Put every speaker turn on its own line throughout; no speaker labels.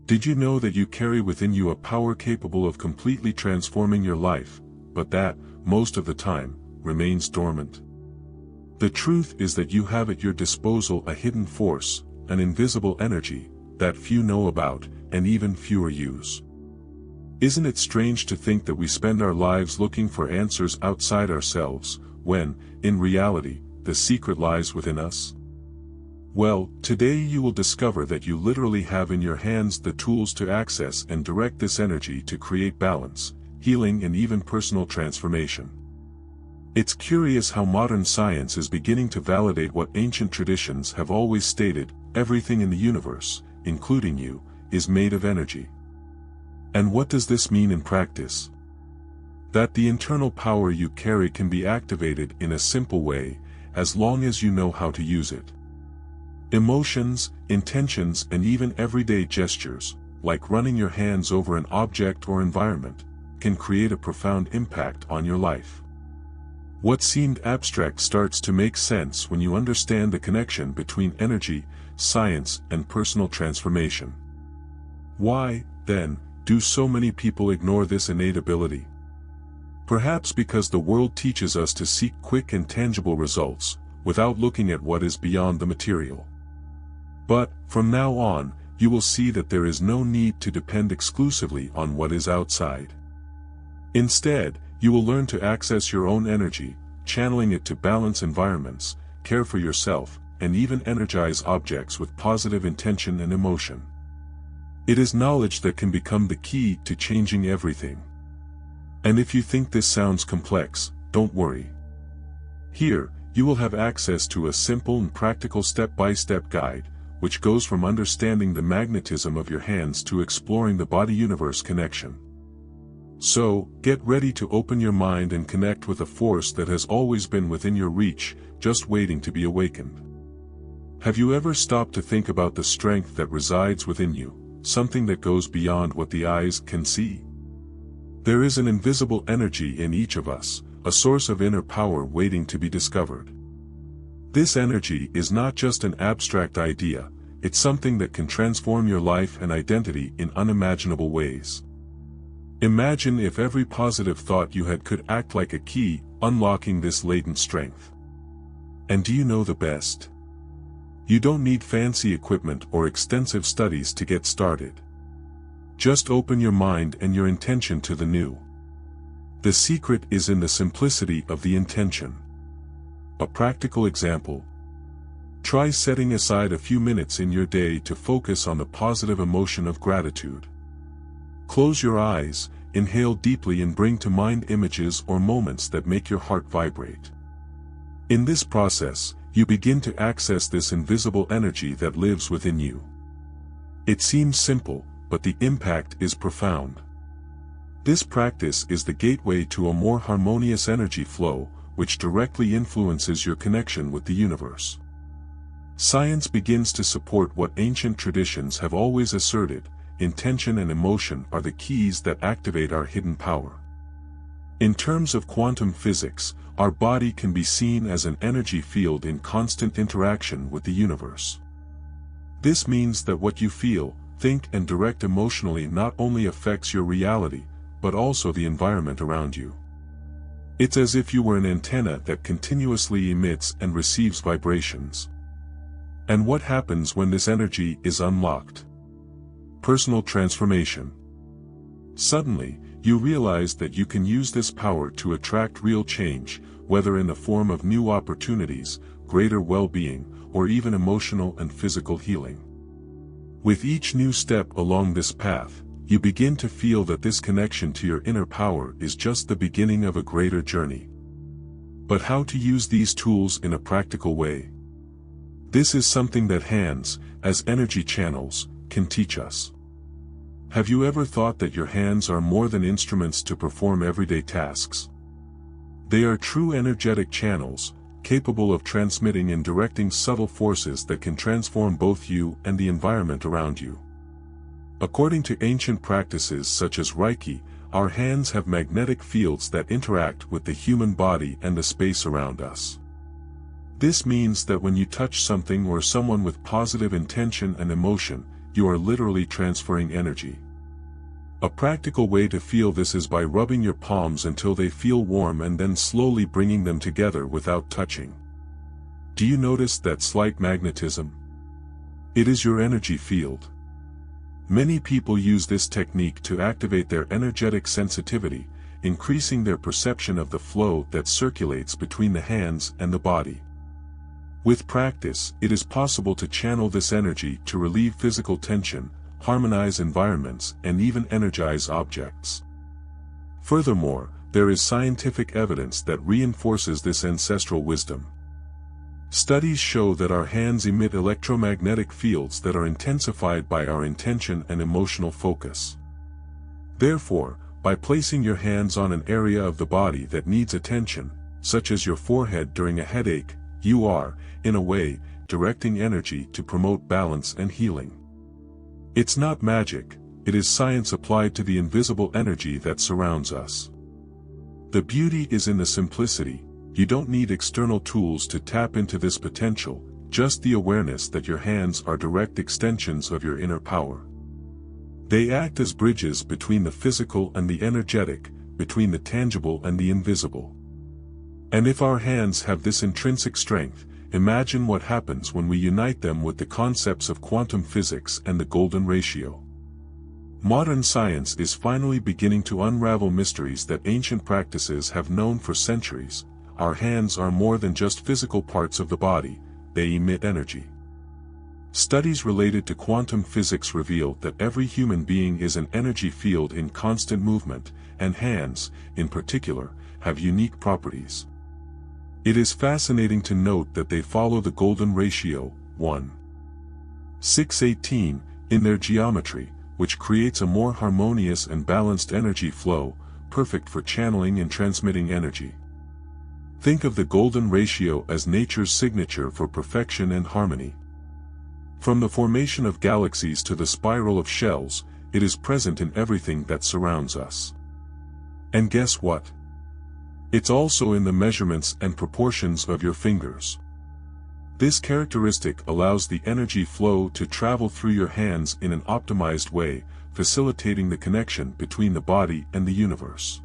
Did you know that you carry within you a power capable of completely transforming your life, but that, most of the time, remains dormant? The truth is that you have at your disposal a hidden force, an invisible energy, that few know about, and even fewer use. Isn't it strange to think that we spend our lives looking for answers outside ourselves, when, in reality, the secret lies within us? Well, today you will discover that you literally have in your hands the tools to access and direct this energy to create balance, healing, and even personal transformation. It's curious how modern science is beginning to validate what ancient traditions have always stated: everything in the universe, including you, is made of energy. And what does this mean in practice? That the internal power you carry can be activated in a simple way, as long as you know how to use it. Emotions, intentions, and even everyday gestures, like running your hands over an object or environment, can create a profound impact on your life. What seemed abstract starts to make sense when you understand the connection between energy, science, and personal transformation. Why, then, do so many people ignore this innate ability? Perhaps because the world teaches us to seek quick and tangible results, without looking at what is beyond the material. But, from now on, you will see that there is no need to depend exclusively on what is outside. Instead, you will learn to access your own energy, channeling it to balance environments, care for yourself, and even energize objects with positive intention and emotion. It is knowledge that can become the key to changing everything. And if you think this sounds complex, don't worry. Here, you will have access to a simple and practical step-by-step guide, which goes from understanding the magnetism of your hands to exploring the body-universe connection. So, get ready to open your mind and connect with a force that has always been within your reach, just waiting to be awakened. Have you ever stopped to think about the strength that resides within you, something that goes beyond what the eyes can see? There is an invisible energy in each of us, a source of inner power waiting to be discovered. This energy is not just an abstract idea, it's something that can transform your life and identity in unimaginable ways. Imagine if every positive thought you had could act like a key, unlocking this latent strength. And do you know the best? You don't need fancy equipment or extensive studies to get started. Just open your mind and your intention to the new. The secret is in the simplicity of the intention. A practical example. Try setting aside a few minutes in your day to focus on the positive emotion of gratitude. Close your eyes, inhale deeply, and bring to mind images or moments that make your heart vibrate. In this process, you begin to access this invisible energy that lives within you. It seems simple, but the impact is profound. This practice is the gateway to a more harmonious energy flow, which directly influences your connection with the universe. Science begins to support what ancient traditions have always asserted: intention and emotion are the keys that activate our hidden power. In terms of quantum physics, our body can be seen as an energy field in constant interaction with the universe. This means that what you feel, think, and direct emotionally not only affects your reality, but also the environment around you. It's as if you were an antenna that continuously emits and receives vibrations. And what happens when this energy is unlocked? Personal transformation. Suddenly, you realize that you can use this power to attract real change, whether in the form of new opportunities, greater well-being, or even emotional and physical healing. With each new step along this path, you begin to feel that this connection to your inner power is just the beginning of a greater journey. But how to use these tools in a practical way? This is something that hands, as energy channels, can teach us. Have you ever thought that your hands are more than instruments to perform everyday tasks? They are true energetic channels, capable of transmitting and directing subtle forces that can transform both you and the environment around you. According to ancient practices such as Reiki, our hands have magnetic fields that interact with the human body and the space around us. This means that when you touch something or someone with positive intention and emotion, you are literally transferring energy. A practical way to feel this is by rubbing your palms until they feel warm and then slowly bringing them together without touching. Do you notice that slight magnetism? It is your energy field. Many people use this technique to activate their energetic sensitivity, increasing their perception of the flow that circulates between the hands and the body. With practice, it is possible to channel this energy to relieve physical tension, harmonize environments, and even energize objects. Furthermore, there is scientific evidence that reinforces this ancestral wisdom. Studies show that our hands emit electromagnetic fields that are intensified by our intention and emotional focus. Therefore, by placing your hands on an area of the body that needs attention, such as your forehead during a headache, you are, in a way, directing energy to promote balance and healing. It's not magic, it is science applied to the invisible energy that surrounds us. The beauty is in the simplicity. You don't need external tools to tap into this potential, just the awareness that your hands are direct extensions of your inner power. They act as bridges between the physical and the energetic, between the tangible and the invisible. And if our hands have this intrinsic strength, imagine what happens when we unite them with the concepts of quantum physics and the golden ratio. Modern science is finally beginning to unravel mysteries that ancient practices have known for centuries. Our hands are more than just physical parts of the body, they emit energy. Studies related to quantum physics reveal that every human being is an energy field in constant movement, and hands, in particular, have unique properties. It is fascinating to note that they follow the golden ratio, 1:618, in their geometry, which creates a more harmonious and balanced energy flow, perfect for channeling and transmitting energy. Think of the golden ratio as nature's signature for perfection and harmony. From the formation of galaxies to the spiral of shells, it is present in everything that surrounds us. And guess what? It's also in the measurements and proportions of your fingers. This characteristic allows the energy flow to travel through your hands in an optimized way, facilitating the connection between the body and the universe.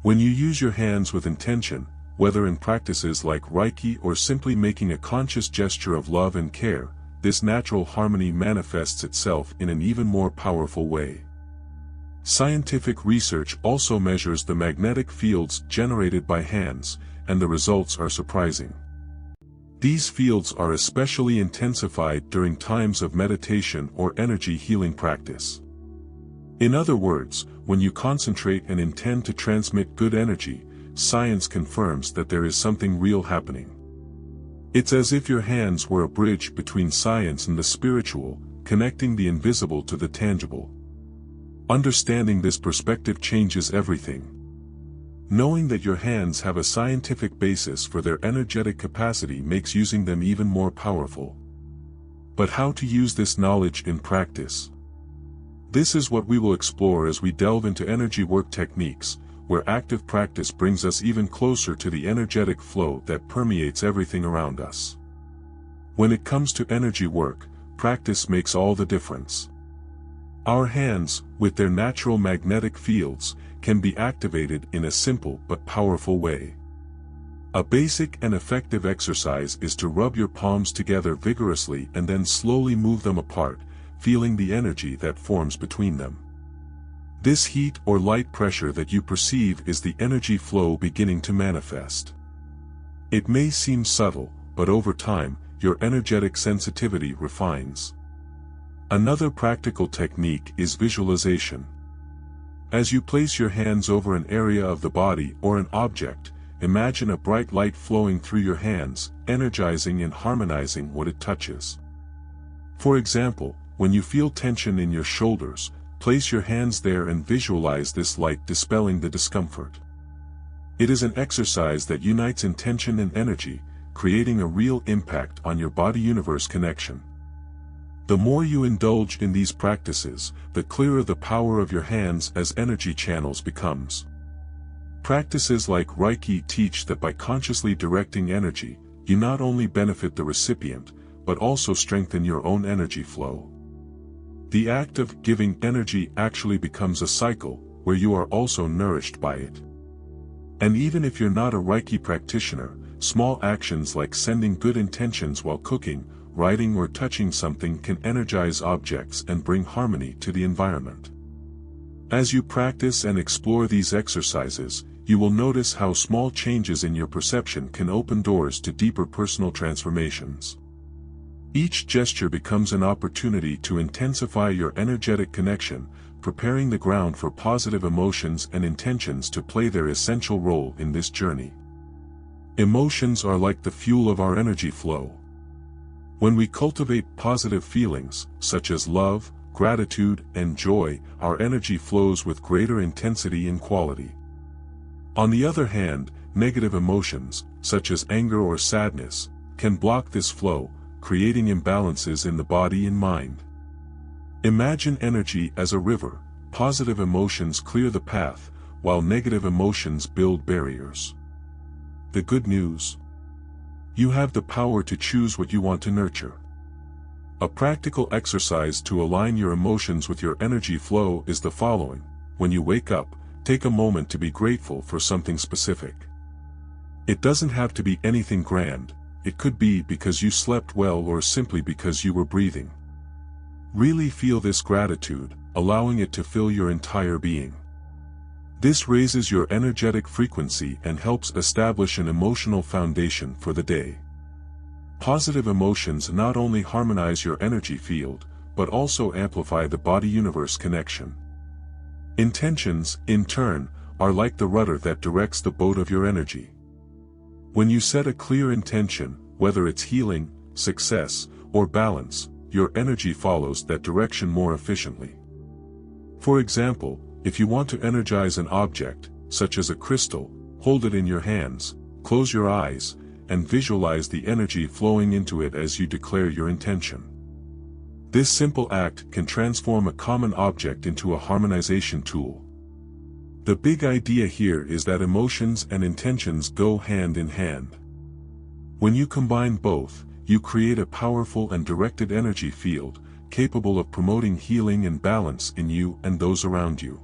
When you use your hands with intention, whether in practices like Reiki or simply making a conscious gesture of love and care, this natural harmony manifests itself in an even more powerful way. Scientific research also measures the magnetic fields generated by hands, and the results are surprising. These fields are especially intensified during times of meditation or energy healing practice. In other words, when you concentrate and intend to transmit good energy, science confirms that there is something real happening. It's as if your hands were a bridge between science and the spiritual, connecting the invisible to the tangible. Understanding this perspective changes everything. Knowing that your hands have a scientific basis for their energetic capacity makes using them even more powerful. But how to use this knowledge in practice? This is what we will explore as we delve into energy work techniques, where active practice brings us even closer to the energetic flow that permeates everything around us. When it comes to energy work, practice makes all the difference. Our hands, with their natural magnetic fields, can be activated in a simple but powerful way. A basic and effective exercise is to rub your palms together vigorously and then slowly move them apart, feeling the energy that forms between them. This heat or light pressure that you perceive is the energy flow beginning to manifest. It may seem subtle, but over time, your energetic sensitivity refines. Another practical technique is visualization. As you place your hands over an area of the body or an object, imagine a bright light flowing through your hands, energizing and harmonizing what it touches. For example, when you feel tension in your shoulders, place your hands there and visualize this light dispelling the discomfort. It is an exercise that unites intention and energy, creating a real impact on your body-universe connection. The more you indulge in these practices, the clearer the power of your hands as energy channels becomes. Practices like Reiki teach that by consciously directing energy, you not only benefit the recipient, but also strengthen your own energy flow. The act of giving energy actually becomes a cycle, where you are also nourished by it. And even if you're not a Reiki practitioner, small actions like sending good intentions while cooking, writing or touching something can energize objects and bring harmony to the environment. As you practice and explore these exercises, you will notice how small changes in your perception can open doors to deeper personal transformations. Each gesture becomes an opportunity to intensify your energetic connection, preparing the ground for positive emotions and intentions to play their essential role in this journey. Emotions are like the fuel of our energy flow. When we cultivate positive feelings, such as love, gratitude, and joy, our energy flows with greater intensity and quality. On the other hand, negative emotions, such as anger or sadness, can block this flow, creating imbalances in the body and mind. Imagine energy as a river. Positive emotions clear the path, while negative emotions build barriers. The good news: you have the power to choose what you want to nurture. A practical exercise to align your emotions with your energy flow is the following. When you wake up, take a moment to be grateful for something specific. It doesn't have to be anything grand. It could be because you slept well or simply because you were breathing. Really feel this gratitude, allowing it to fill your entire being. This raises your energetic frequency and helps establish an emotional foundation for the day. Positive emotions not only harmonize your energy field, but also amplify the body-universe connection. Intentions, in turn, are like the rudder that directs the boat of your energy. When you set a clear intention, whether it's healing, success, or balance, your energy follows that direction more efficiently. For example, if you want to energize an object, such as a crystal, hold it in your hands, close your eyes, and visualize the energy flowing into it as you declare your intention. This simple act can transform a common object into a harmonization tool. The big idea here is that emotions and intentions go hand in hand. When you combine both, you create a powerful and directed energy field, capable of promoting healing and balance in you and those around you.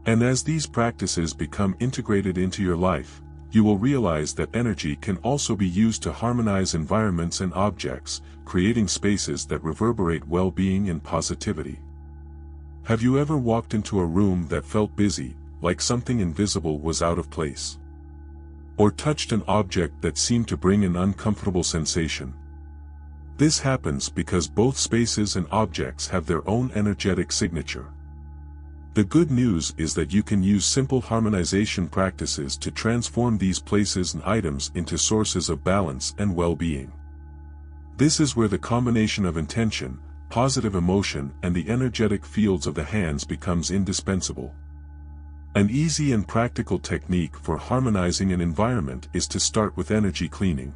And as these practices become integrated into your life, you will realize that energy can also be used to harmonize environments and objects, creating spaces that reverberate well-being and positivity. Have you ever walked into a room that felt busy, like something invisible was out of place? Or touched an object that seemed to bring an uncomfortable sensation? This happens because both spaces and objects have their own energetic signature. The good news is that you can use simple harmonization practices to transform these places and items into sources of balance and well-being. This is where the combination of intention, positive emotion, and the energetic fields of the hands becomes indispensable. An easy and practical technique for harmonizing an environment is to start with energy cleaning.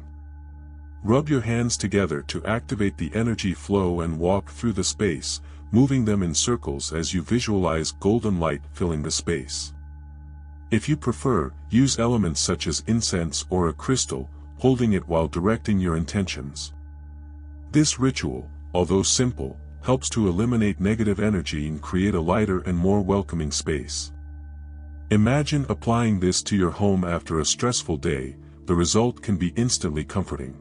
Rub your hands together to activate the energy flow and walk through the space, moving them in circles as you visualize golden light filling the space. If you prefer, use elements such as incense or a crystal, holding it while directing your intentions. This ritual, although simple, helps to eliminate negative energy and create a lighter and more welcoming space. Imagine applying this to your home after a stressful day. The result can be instantly comforting.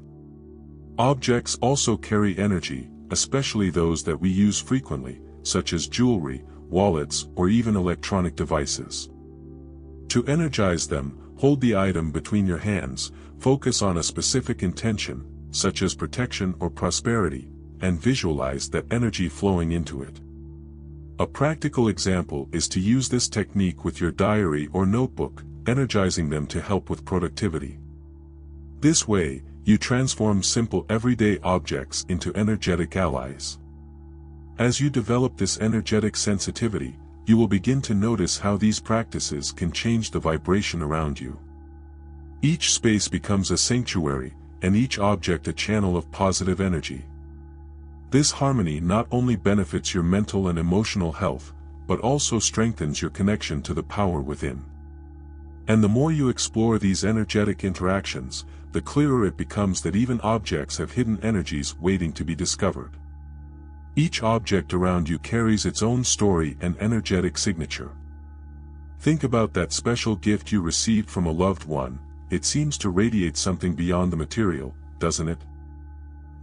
Objects also carry energy, especially those that we use frequently, such as jewelry, wallets, or even electronic devices. To energize them, hold the item between your hands, focus on a specific intention, such as protection or prosperity, and visualize that energy flowing into it. A practical example is to use this technique with your diary or notebook, energizing them to help with productivity. This way, you transform simple everyday objects into energetic allies. As you develop this energetic sensitivity, you will begin to notice how these practices can change the vibration around you. Each space becomes a sanctuary, and each object a channel of positive energy. This harmony not only benefits your mental and emotional health, but also strengthens your connection to the power within. And the more you explore these energetic interactions, the clearer it becomes that even objects have hidden energies waiting to be discovered. Each object around you carries its own story and energetic signature. Think about that special gift you received from a loved one. It seems to radiate something beyond the material, doesn't it?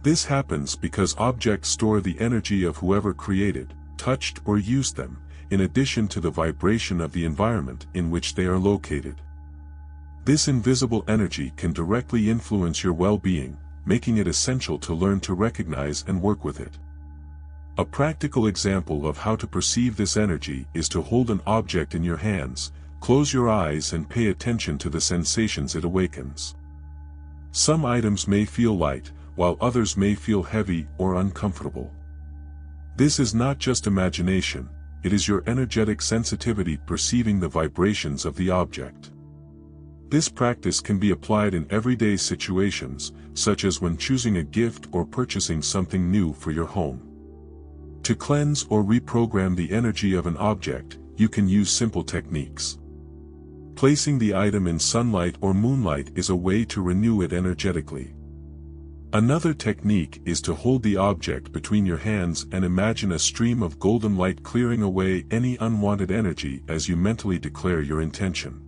This happens because objects store the energy of whoever created, touched, or used them, in addition to the vibration of the environment in which they are located. This invisible energy can directly influence your well-being, making it essential to learn to recognize and work with it. A practical example of how to perceive this energy is to hold an object in your hands, close your eyes and pay attention to the sensations it awakens. Some items may feel light, while others may feel heavy or uncomfortable. This is not just imagination, it is your energetic sensitivity perceiving the vibrations of the object. This practice can be applied in everyday situations, such as when choosing a gift or purchasing something new for your home. To cleanse or reprogram the energy of an object, you can use simple techniques. Placing the item in sunlight or moonlight is a way to renew it energetically. Another technique is to hold the object between your hands and imagine a stream of golden light clearing away any unwanted energy as you mentally declare your intention.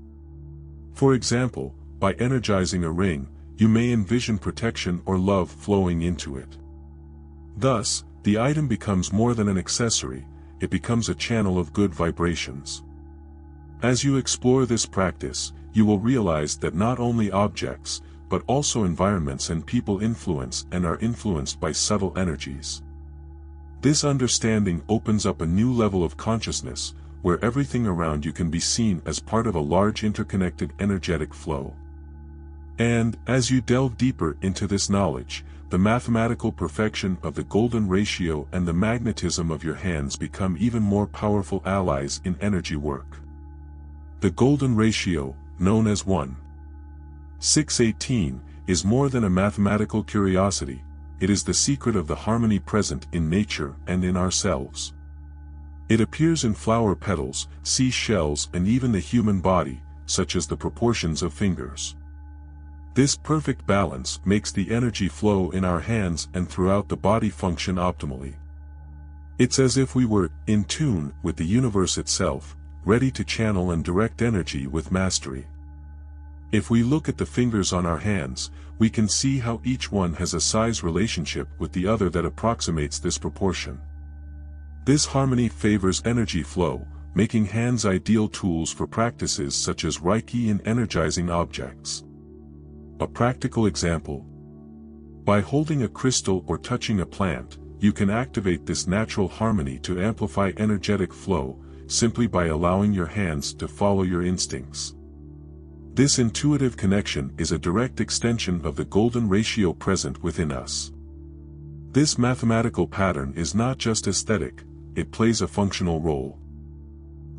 For example, by energizing a ring, you may envision protection or love flowing into it. Thus, the item becomes more than an accessory, it becomes a channel of good vibrations. As you explore this practice, you will realize that not only objects, but also environments and people influence and are influenced by subtle energies. This understanding opens up a new level of consciousness, where everything around you can be seen as part of a large interconnected energetic flow. And, as you delve deeper into this knowledge, the mathematical perfection of the golden ratio and the magnetism of your hands become even more powerful allies in energy work. The golden ratio, known as 1:618, is more than a mathematical curiosity, it is the secret of the harmony present in nature and in ourselves. It appears in flower petals, sea shells, and even the human body, such as the proportions of fingers. This perfect balance makes the energy flow in our hands and throughout the body function optimally. It's as if we were in tune with the universe itself, ready to channel and direct energy with mastery. If we look at the fingers on our hands, we can see how each one has a size relationship with the other that approximates this proportion. This harmony favors energy flow, making hands ideal tools for practices such as Reiki and energizing objects. A practical example. By holding a crystal or touching a plant, you can activate this natural harmony to amplify energetic flow, simply by allowing your hands to follow your instincts. This intuitive connection is a direct extension of the golden ratio present within us. This mathematical pattern is not just aesthetic, it plays a functional role.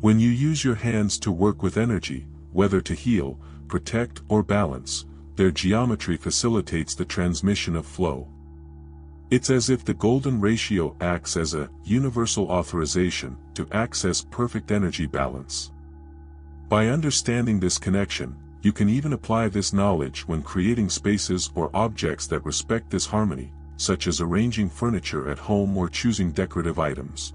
When you use your hands to work with energy, whether to heal, protect, or balance, their geometry facilitates the transmission of flow. It's as if the golden ratio acts as a universal authorization to access perfect energy balance. By understanding this connection, you can even apply this knowledge when creating spaces or objects that respect this harmony, such as arranging furniture at home or choosing decorative items.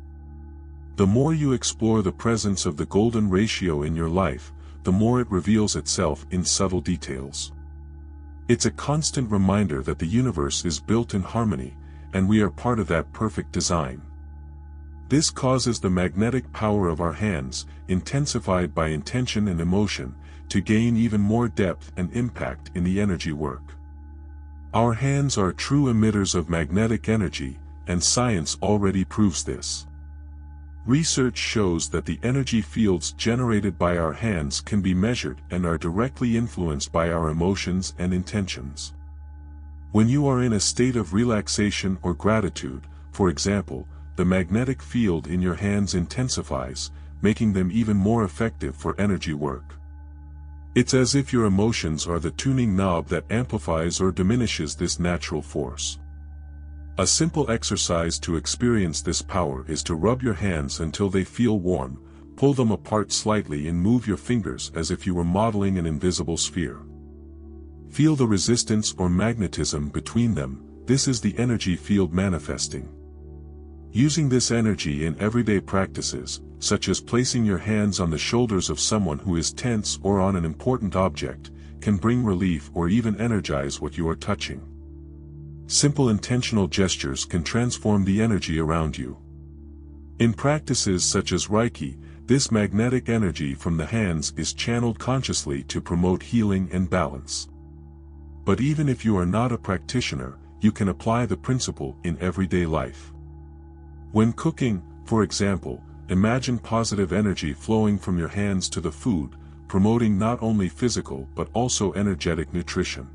The more you explore the presence of the golden ratio in your life, the more it reveals itself in subtle details. It's a constant reminder that the universe is built in harmony, and we are part of that perfect design. This causes the magnetic power of our hands, intensified by intention and emotion, to gain even more depth and impact in the energy work. Our hands are true emitters of magnetic energy, and science already proves this. Research shows that the energy fields generated by our hands can be measured and are directly influenced by our emotions and intentions. When you are in a state of relaxation or gratitude, for example, the magnetic field in your hands intensifies, making them even more effective for energy work. It's as if your emotions are the tuning knob that amplifies or diminishes this natural force. A simple exercise to experience this power is to rub your hands until they feel warm, pull them apart slightly and move your fingers as if you were modeling an invisible sphere. Feel the resistance or magnetism between them, this is the energy field manifesting. Using this energy in everyday practices, such as placing your hands on the shoulders of someone who is tense or on an important object, can bring relief or even energize what you are touching. Simple intentional gestures can transform the energy around you. In practices such as Reiki, this magnetic energy from the hands is channeled consciously to promote healing and balance. But even if you are not a practitioner, you can apply the principle in everyday life. When cooking, for example, imagine positive energy flowing from your hands to the food, promoting not only physical but also energetic nutrition.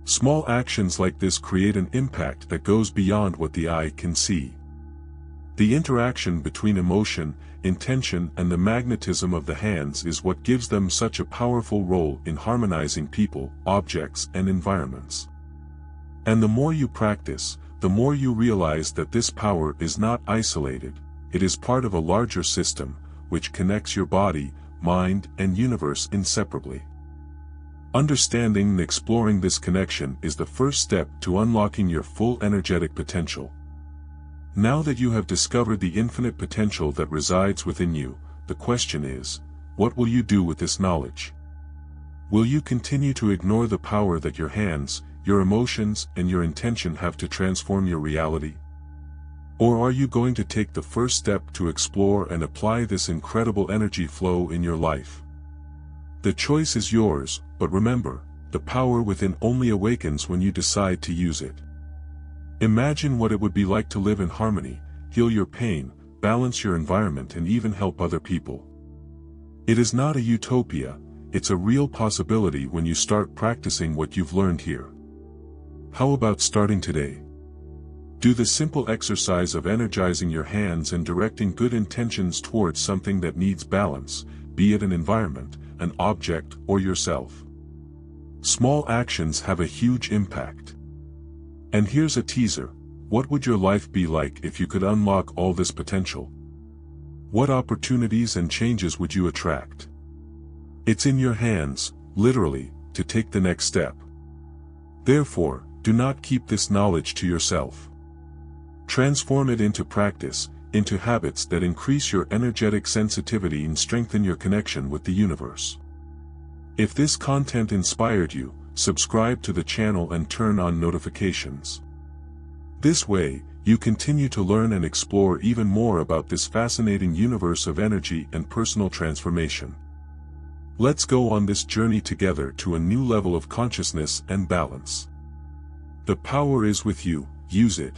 Small actions like this create an impact that goes beyond what the eye can see. The interaction between emotion, intention, and the magnetism of the hands is what gives them such a powerful role in harmonizing people, objects, and environments. And the more you practice, the more you realize that this power is not isolated, it is part of a larger system, which connects your body, mind, and universe inseparably. Understanding and exploring this connection is the first step to unlocking your full energetic potential. Now that you have discovered the infinite potential that resides within you, the question is, what will you do with this knowledge? Will you continue to ignore the power that your hands, your emotions, and your intention have to transform your reality? Or are you going to take the first step to explore and apply this incredible energy flow in your life? The choice is yours, but remember, the power within only awakens when you decide to use it. Imagine what it would be like to live in harmony, heal your pain, balance your environment, and even help other people. It is not a utopia, it's a real possibility when you start practicing what you've learned here. How about starting today? Do the simple exercise of energizing your hands and directing good intentions towards something that needs balance, be it an environment, an object, or yourself. Small actions have a huge impact. And here's a teaser: what would your life be like if you could unlock all this potential? What opportunities and changes would you attract? It's in your hands, literally, to take the next step. Therefore, do not keep this knowledge to yourself. Transform it into practice, into habits that increase your energetic sensitivity and strengthen your connection with the universe. If this content inspired you, subscribe to the channel and turn on notifications. This way, you continue to learn and explore even more about this fascinating universe of energy and personal transformation. Let's go on this journey together to a new level of consciousness and balance. The power is with you, use it.